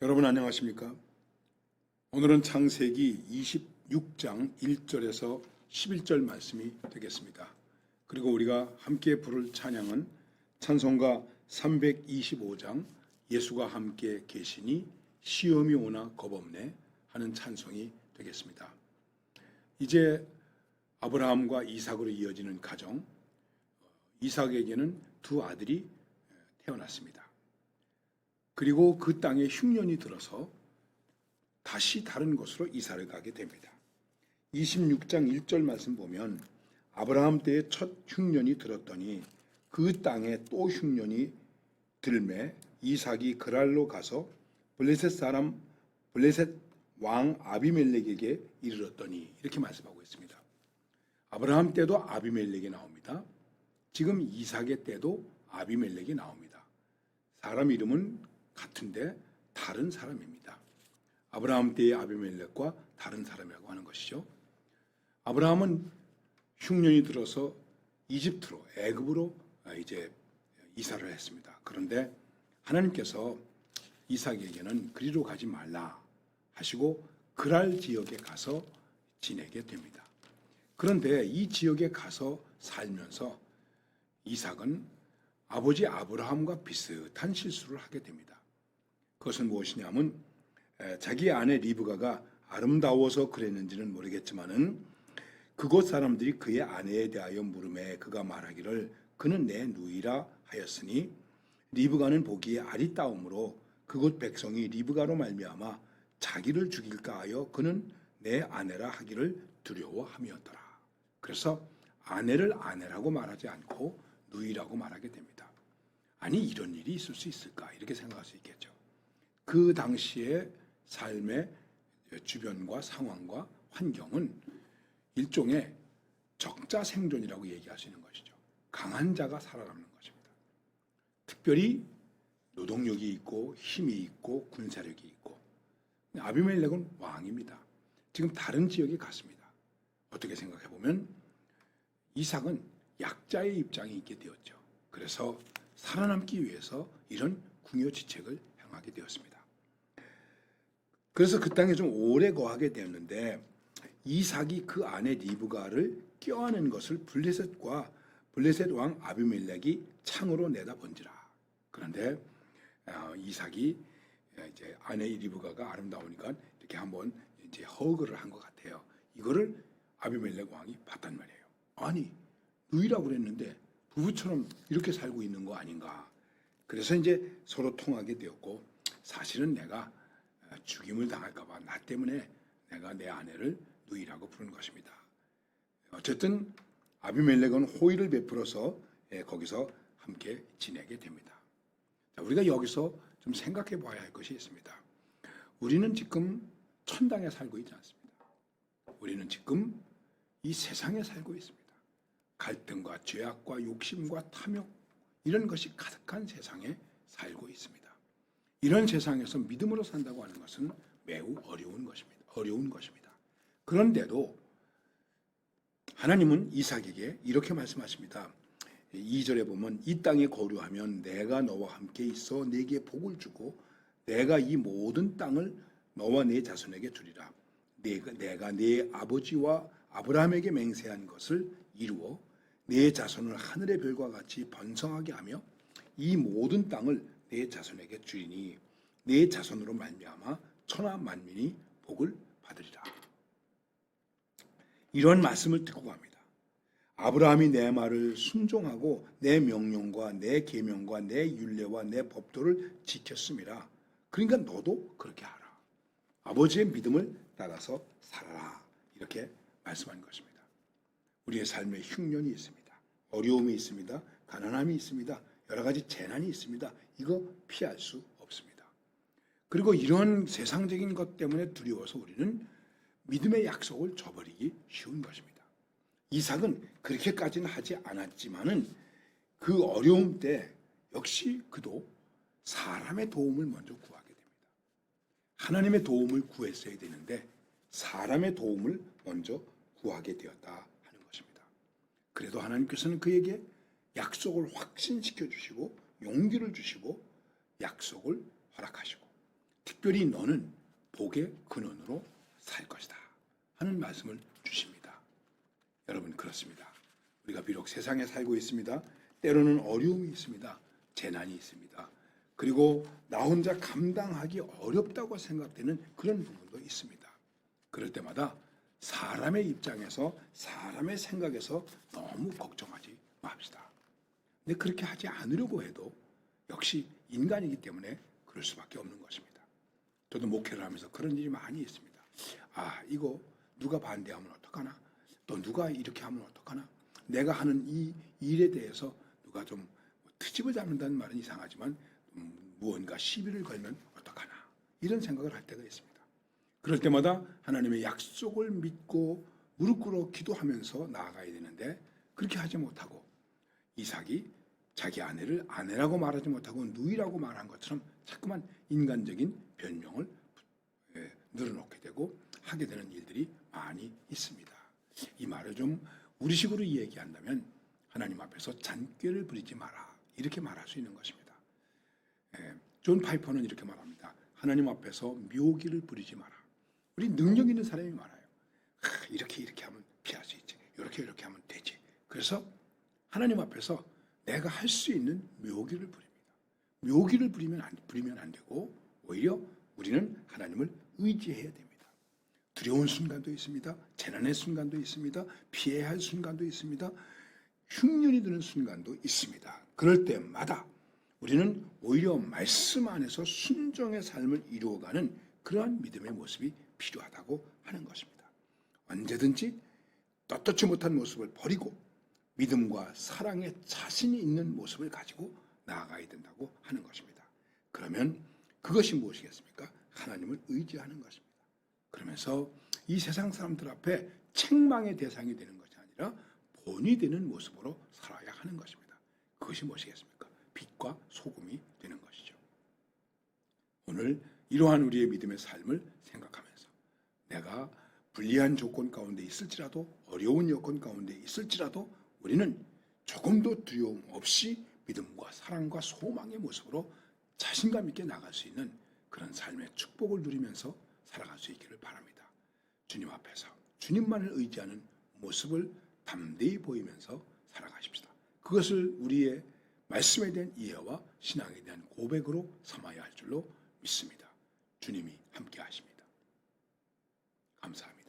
여러분 안녕하십니까? 오늘은 창세기 26장 1절에서 11절 말씀이 되겠습니다. 그리고 우리가 함께 부를 찬양은 찬송가 325장 예수가 함께 계시니 시험이 오나 겁없네 하는 찬송이 되겠습니다. 이제 아브라함과 이삭으로 이어지는 가정, 이삭에게는 두 아들이 태어났습니다. 그리고 그 땅에 흉년이 들어서 다시 다른 곳으로 이사를 가게 됩니다. 26장 1절 말씀 보면 아브라함 때에 첫 흉년이 들었더니 그 땅에 또 흉년이 들매 이삭이 그랄로 가서 블레셋 왕 아비멜렉에게 이르렀더니 이렇게 말씀하고 있습니다. 아브라함 때도 아비멜렉이 나옵니다. 지금 이삭의 때도 아비멜렉이 나옵니다. 사람 이름은 같은데 다른 사람입니다. 아브라함 때의 아비멜렉과 다른 사람이라고 하는 것이죠. 아브라함은 흉년이 들어서 이집트로 애굽으로 이제 이사를 했습니다. 그런데 하나님께서 이삭에게는 그리로 가지 말라 하시고 그랄 지역에 가서 지내게 됩니다. 그런데 이 지역에 가서 살면서 이삭은 아버지 아브라함과 비슷한 실수를 하게 됩니다. 그것은 무엇이냐면 자기 아내 리브가가 아름다워서 그랬는지는 모르겠지만은 그곳 사람들이 그의 아내에 대하여 물음에 그가 말하기를 그는 내 누이라 하였으니 리브가는 보기에 아리따움으로 그곳 백성이 리브가로 말미암아 자기를 죽일까 하여 그는 내 아내라 하기를 두려워함이었더라. 그래서 아내를 아내라고 말하지 않고 누이라고 말하게 됩니다. 아니 이런 일이 있을 수 있을까 이렇게 생각할 수 있겠죠. 그 당시의 삶의 주변과 상황과 환경은 일종의 적자 생존이라고 얘기할 수 있는 것이죠. 강한 자가 살아남는 것입니다. 특별히 노동력이 있고 힘이 있고 군사력이 있고 아비멜렉은 왕입니다. 지금 다른 지역에 갔습니다. 어떻게 생각해 보면 이삭은 약자의 입장에 있게 되었죠. 그래서 살아남기 위해서 이런 궁여지책을 행하게 되었습니다. 그래서 그 땅에 좀 오래 거하게 되었는데 이삭이 그 아내 리브가를 껴안은 것을 블레셋 왕 아비멜렉이 창으로 내다 번지라. 그런데 이삭이 이제 아내 리브가가 아름다우니까 이렇게 한번 이제 허그를 한 것 같아요. 이거를 아비멜렉 왕이 봤단 말이에요. 아니 누이라고 그랬는데 부부처럼 이렇게 살고 있는 거 아닌가. 그래서 이제 서로 통하게 되었고 사실은 내가 죽임을 당할까 봐 나 때문에 내가 내 아내를 누이라고 부르는 것입니다. 어쨌든 아비멜렉은 호의를 베풀어서 거기서 함께 지내게 됩니다. 자, 우리가 여기서 좀 생각해 봐야 할 것이 있습니다. 우리는 지금 천당에 살고 있지 않습니다. 우리는 지금 이 세상에 살고 있습니다. 갈등과 죄악과 욕심과 탐욕 이런 것이 가득한 세상에 살고 있습니다. 이런 세상에서 믿음으로 산다고 하는 것은 매우 어려운 것입니다. 그런데도 하나님은 이삭에게 이렇게 말씀하십니다. 2절에 보면 이 땅에 거류하면 내가 너와 함께 있어 네게 복을 주고 내가 이 모든 땅을 너와 네 자손에게 주리라. 내가 네 아버지와 아브라함에게 맹세한 것을 이루어 네 자손을 하늘의 별과 같이 번성하게 하며 이 모든 땅을 네 자손에게 주리니 네 자손으로 말미암아 천하 만민이 복을 받으리라. 이런 말씀을 듣고 갑니다. 아브라함이 내 말을 순종하고 내 명령과 내 계명과 내 율례와 내 법도를 지켰음이라. 그러니까 너도 그렇게 하라. 아버지의 믿음을 따라서 살아라. 이렇게 말씀한 것입니다. 우리의 삶에 흉년이 있습니다. 어려움이 있습니다. 가난함이 있습니다. 여러 가지 재난이 있습니다. 이거 피할 수 없습니다. 그리고 이런 세상적인 것 때문에 두려워서 우리는 믿음의 약속을 저버리기 쉬운 것입니다. 이삭은 그렇게까지는 하지 않았지만은 그 어려움 때 역시 그도 사람의 도움을 먼저 구하게 됩니다. 하나님의 도움을 구했어야 되는데 사람의 도움을 먼저 구하게 되었다 하는 것입니다. 그래도 하나님께서는 그에게 약속을 확신시켜 주시고 용기를 주시고 약속을 허락하시고 특별히 너는 복의 근원으로 살 것이다 하는 말씀을 주십니다. 여러분, 그렇습니다. 우리가 비록 세상에 살고 있습니다. 때로는 어려움이 있습니다. 재난이 있습니다. 그리고 나 혼자 감당하기 어렵다고 생각되는 그런 부분도 있습니다. 그럴 때마다 사람의 입장에서, 사람의 생각에서 너무 걱정하지 맙시다. 근데 그렇게 하지 않으려고 해도 역시 인간이기 때문에 그럴 수밖에 없는 것입니다. 저도 목회를 하면서 그런 일이 많이 있습니다. 아, 이거 누가 반대하면 어떡하나? 또 누가 이렇게 하면 어떡하나? 내가 하는 이 일에 대해서 누가 좀 트집을 잡는다는 말은 이상하지만 무언가 시비를 걸면 어떡하나? 이런 생각을 할 때가 있습니다. 그럴 때마다 하나님의 약속을 믿고 무릎 꿇어 기도하면서 나아가야 되는데 그렇게 하지 못하고 이삭이 자기 아내를 아내라고 말하지 못하고 누이라고 말한 것처럼 자꾸만 인간적인 변명을 늘어놓게 되고 하게 되는 일들이 많이 있습니다. 이 말을 좀 우리식으로 얘기한다면 하나님 앞에서 잔꾀를 부리지 마라 이렇게 말할 수 있는 것입니다. 존 파이퍼는 이렇게 말합니다. 하나님 앞에서 묘기를 부리지 마라. 우리 능력 있는 사람이 많아요. 이렇게 하면 피할 수 있지. 이렇게 하면 되지. 그래서 하나님 앞에서 내가 할 수 있는 묘기를 부립니다. 묘기를 부리면 안 되고 오히려 우리는 하나님을 의지해야 됩니다. 두려운 순간도 있습니다. 재난의 순간도 있습니다. 피해야 할 순간도 있습니다. 흉년이 드는 순간도 있습니다. 그럴 때마다 우리는 오히려 말씀 안에서 순종의 삶을 이루어가는 그러한 믿음의 모습이 필요하다고 하는 것입니다. 언제든지 떳떳지 못한 모습을 버리고 믿음과 사랑에 자신이 있는 모습을 가지고 나아가야 된다고 하는 것입니다. 그러면 그것이 무엇이겠습니까? 하나님을 의지하는 것입니다. 그러면서 이 세상 사람들 앞에 책망의 대상이 되는 것이 아니라 본이 되는 모습으로 살아야 하는 것입니다. 그것이 무엇이겠습니까? 빛과 소금이 되는 것이죠. 오늘 이러한 우리의 믿음의 삶을 생각하면서 내가 불리한 조건 가운데 있을지라도 어려운 여건 가운데 있을지라도 우리는 조금도 두려움 없이 믿음과 사랑과 소망의 모습으로 자신감 있게 나갈 수 있는 그런 삶의 축복을 누리면서 살아갈 수 있기를 바랍니다. 주님 앞에서 주님만을 의지하는 모습을 담대히 보이면서 살아가십시다. 그것을 우리의 말씀에 대한 이해와 신앙에 대한 고백으로 삼아야 할 줄로 믿습니다. 주님이 함께 하십니다. 감사합니다.